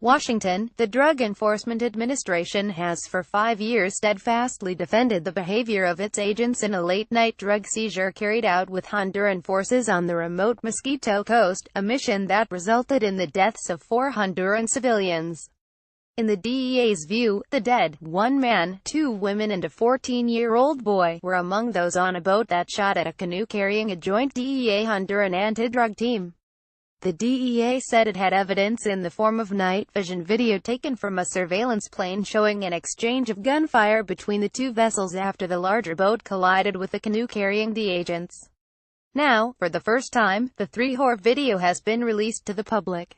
Washington, the Drug Enforcement Administration has for 5 years steadfastly defended the behavior of its agents in a late-night drug seizure carried out with Honduran forces on the remote Mosquito coast, a mission that resulted in the deaths of 4 Honduran civilians. In the DEA's view, the dead, 1 man, 2 women and a 14-year-old boy, were among those on a boat that shot at a canoe carrying a joint D.e.a. Honduran anti-drug team. The D.e.a. said it had evidence in the form of night vision video taken from a surveillance plane showing an exchange of gunfire between the 2 vessels after the larger boat collided with the canoe carrying the agents. Now, for the first time, the 3-hour video has been released to the public.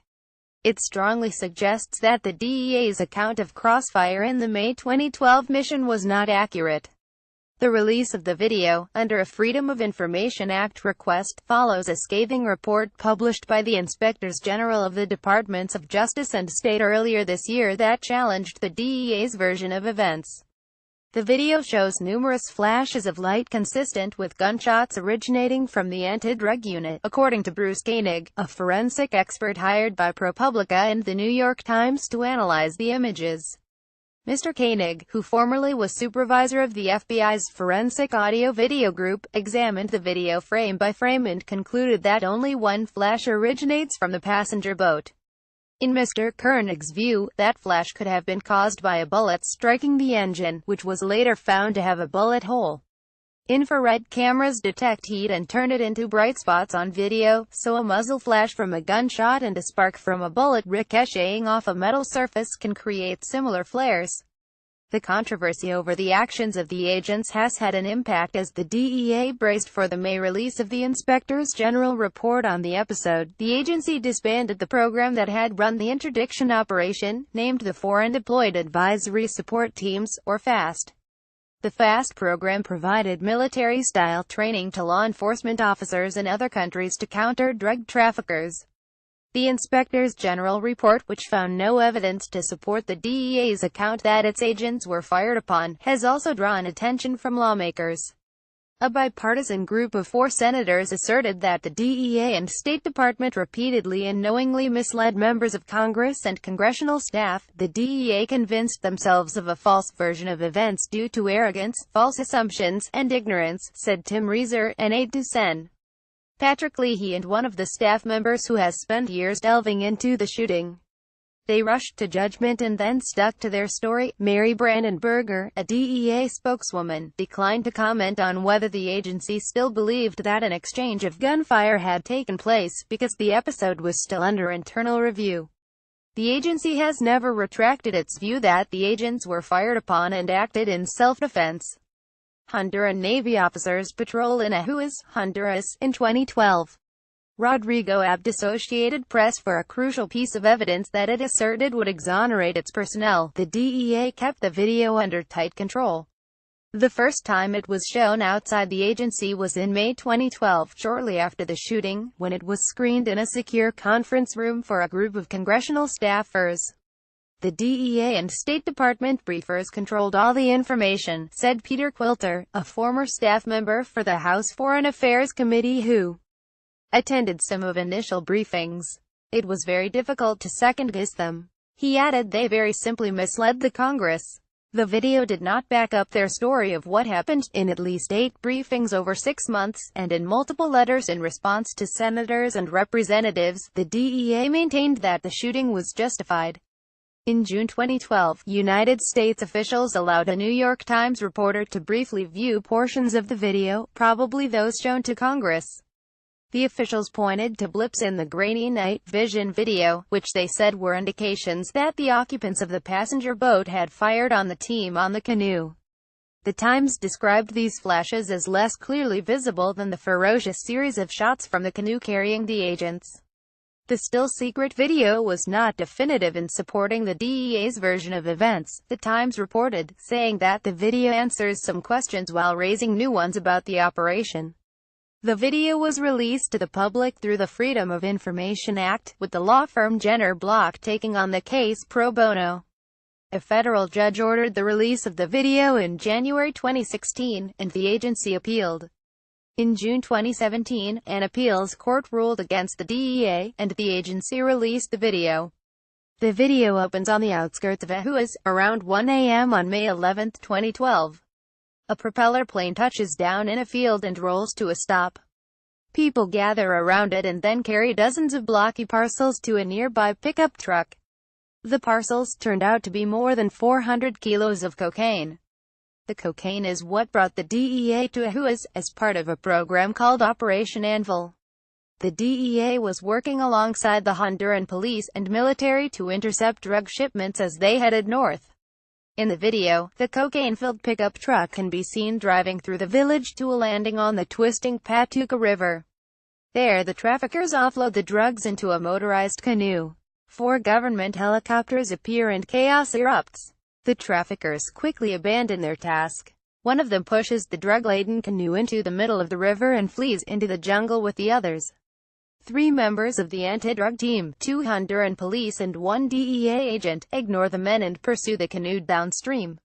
It strongly suggests that the DEA's account of crossfire in the May 2012 mission was not accurate. The release of the video, under a Freedom of Information Act request, follows a scathing report published by the Inspectors General of the Departments of Justice and State earlier this year that challenged the DEA's version of events. The video shows numerous flashes of light consistent with gunshots originating from the anti-drug unit, according to Bruce Koenig, a forensic expert hired by ProPublica and The New York Times to analyze the images. Mr. Koenig, who formerly was supervisor of the FBI's Forensic Audio-Video Group, examined the video frame by frame and concluded that only one flash originates from the passenger boat. In Mr. Koenig's view, that flash could have been caused by a bullet striking the engine, which was later found to have a bullet hole. Infrared cameras detect heat and turn it into bright spots on video, so a muzzle flash from a gunshot and a spark from a bullet ricocheting off a metal surface can create similar flares. The controversy over the actions of the agents has had an impact as the DEA braced for the May release of the Inspectors General report on the episode. The agency disbanded the program that had run the interdiction operation, named the Foreign Deployed Advisory Support Teams, or FAST. The FAST program provided military-style training to law enforcement officers in other countries to counter drug traffickers. The Inspectors General report, which found no evidence to support the DEA's account that its agents were fired upon, has also drawn attention from lawmakers. A bipartisan group of 4 senators asserted that the DEA and State Department repeatedly and knowingly misled members of Congress and congressional staff. The DEA convinced themselves of a false version of events due to arrogance, false assumptions, and ignorance, said Tim Reeser, an aide to Sen. Patrick Leahy and one of the staff members who has spent years delving into the shooting. They rushed to judgment and then stuck to their story. Mary Brandenburger, a DEA spokeswoman, declined to comment on whether the agency still believed that an exchange of gunfire had taken place, because the episode was still under internal review. The agency has never retracted its view that the agents were fired upon and acted in self-defense. Honduran Navy officers patrol in Ahuas, Honduras, in 2012. Rodrigo Abd Associated Press for a crucial piece of evidence that it asserted would exonerate its personnel. The DEA kept the video under tight control. The first time it was shown outside the agency was in May 2012, shortly after the shooting, when it was screened in a secure conference room for a group of congressional staffers. The DEA and State Department briefers controlled all the information, said Peter Quilter, a former staff member for the House Foreign Affairs Committee who attended some of initial briefings. It was very difficult to second-guess them. He added they very simply misled the Congress. The video did not back up their story of what happened. In at least 8 briefings over 6 months, and in multiple letters in response to senators and representatives, the DEA maintained that the shooting was justified. In June 2012, United States officials allowed a New York Times reporter to briefly view portions of the video, probably those shown to Congress. The officials pointed to blips in the grainy night vision video, which they said were indications that the occupants of the passenger boat had fired on the team on the canoe. The Times described these flashes as less clearly visible than the ferocious series of shots from the canoe carrying the agents. The still-secret video was not definitive in supporting the DEA's version of events, the Times reported, saying that the video answers some questions while raising new ones about the operation. The video was released to the public through the Freedom of Information Act, with the law firm Jenner Block taking on the case pro bono. A federal judge ordered the release of the video in January 2016, and the agency appealed. In June 2017, an appeals court ruled against the DEA, and the agency released the video. The video opens on the outskirts of Ahuas, around 1 a.m. on May 11, 2012. A propeller plane touches down in a field and rolls to a stop. People gather around it and then carry dozens of blocky parcels to a nearby pickup truck. The parcels turned out to be more than 400 kilos of cocaine. The cocaine is what brought the D.e.a. to Ahuas, as part of a program called Operation Anvil. The D.e.a. was working alongside the Honduran police and military to intercept drug shipments as they headed north. In the video, the cocaine-filled pickup truck can be seen driving through the village to a landing on the twisting Patuca River. There, the traffickers offload the drugs into a motorized canoe. 4 government helicopters appear and chaos erupts. The traffickers quickly abandon their task. One of them pushes the drug-laden canoe into the middle of the river and flees into the jungle with the others. 3 members of the anti-drug team, 2 Honduran police and 1 D.e.a. agent, ignore the men and pursue the canoe downstream.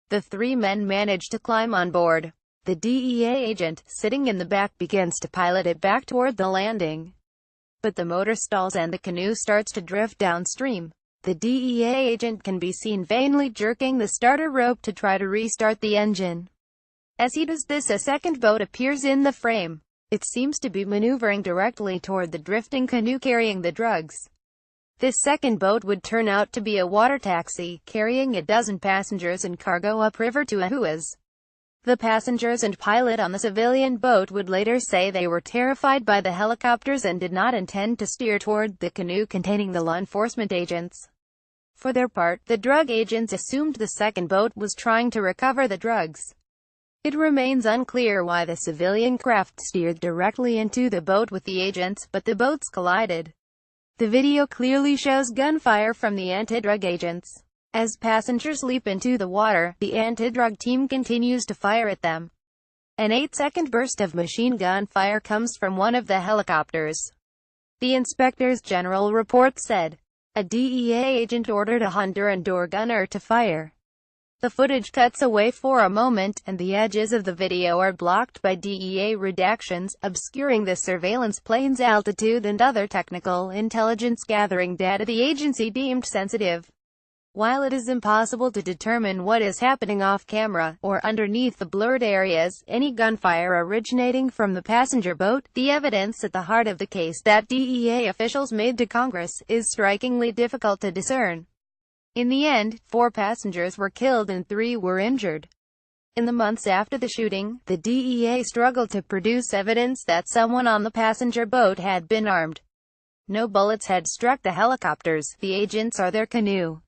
The 3 men manage to climb on board. The D.e.a. agent, sitting in the back, begins to pilot it back toward the landing. But the motor stalls and the canoe starts to drift downstream. The D.e.a. agent can be seen vainly jerking the starter rope to try to restart the engine. As he does this, a second boat appears in the frame. It seems to be maneuvering directly toward the drifting canoe carrying the drugs. This second boat would turn out to be a water taxi, carrying a dozen passengers and cargo upriver to Ahuas. The passengers and pilot on the civilian boat would later say they were terrified by the helicopters and did not intend to steer toward the canoe containing the law enforcement agents. For their part, the drug agents assumed the second boat was trying to recover the drugs. It remains unclear why the civilian craft steered directly into the boat with the agents, but the boats collided. The video clearly shows gunfire from the anti-drug agents. As passengers leap into the water, the anti-drug team continues to fire at them. An 8-second burst of machine gun fire comes from one of the helicopters. The Inspector's General report said, a D.e.a. agent ordered a Honduran door gunner to fire. The footage cuts away for a moment, and the edges of the video are blocked by D.e.a. redactions, obscuring the surveillance plane's altitude and other technical intelligence gathering data the agency deemed sensitive. While it is impossible to determine what is happening off-camera, or underneath the blurred areas, any gunfire originating from the passenger boat, the evidence at the heart of the case that D.e.a. officials made to Congress, is strikingly difficult to discern. In the end, 4 passengers were killed and 3 were injured. In the months after the shooting, the D.e.a. struggled to produce evidence that someone on the passenger boat had been armed. No bullets had struck the helicopters, the agents or their canoe.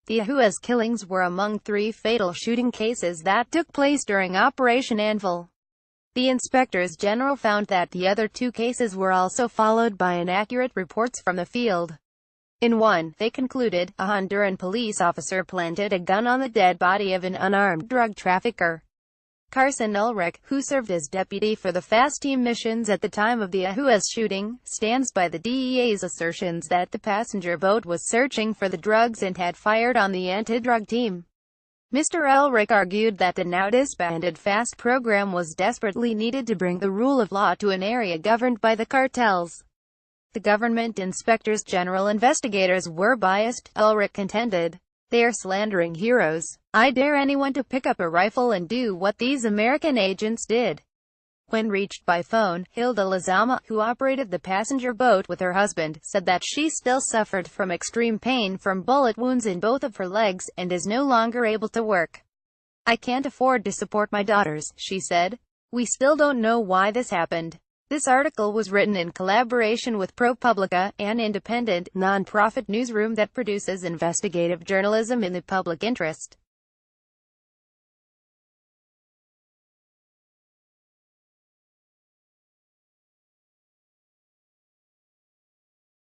The Ahuas killings were among 3 fatal shooting cases that took place during Operation Anvil. The Inspectors General found that the other 2 cases were also followed by inaccurate reports from the field. In one, they concluded, a Honduran police officer planted a gun on the dead body of an unarmed drug trafficker. Carson Ulrich, who served as deputy for the FAST team missions at the time of the Ahuas shooting, stands by the DEA's assertions that the passenger boat was searching for the drugs and had fired on the anti-drug team. Mr. Ulrich argued that the now disbanded FAST program was desperately needed to bring the rule of law to an area governed by the cartels. The government inspectors general investigators were biased, Ulrich contended. They are slandering heroes. I dare anyone to pick up a rifle and do what these American agents did. When reached by phone, Hilda Lizama, who operated the passenger boat with her husband, said that she still suffered from extreme pain from bullet wounds in both of her legs, and is no longer able to work. I can't afford to support my daughters, she said. We still don't know why this happened. This article was written in collaboration with ProPublica, an independent, non-profit newsroom that produces investigative journalism in the public interest.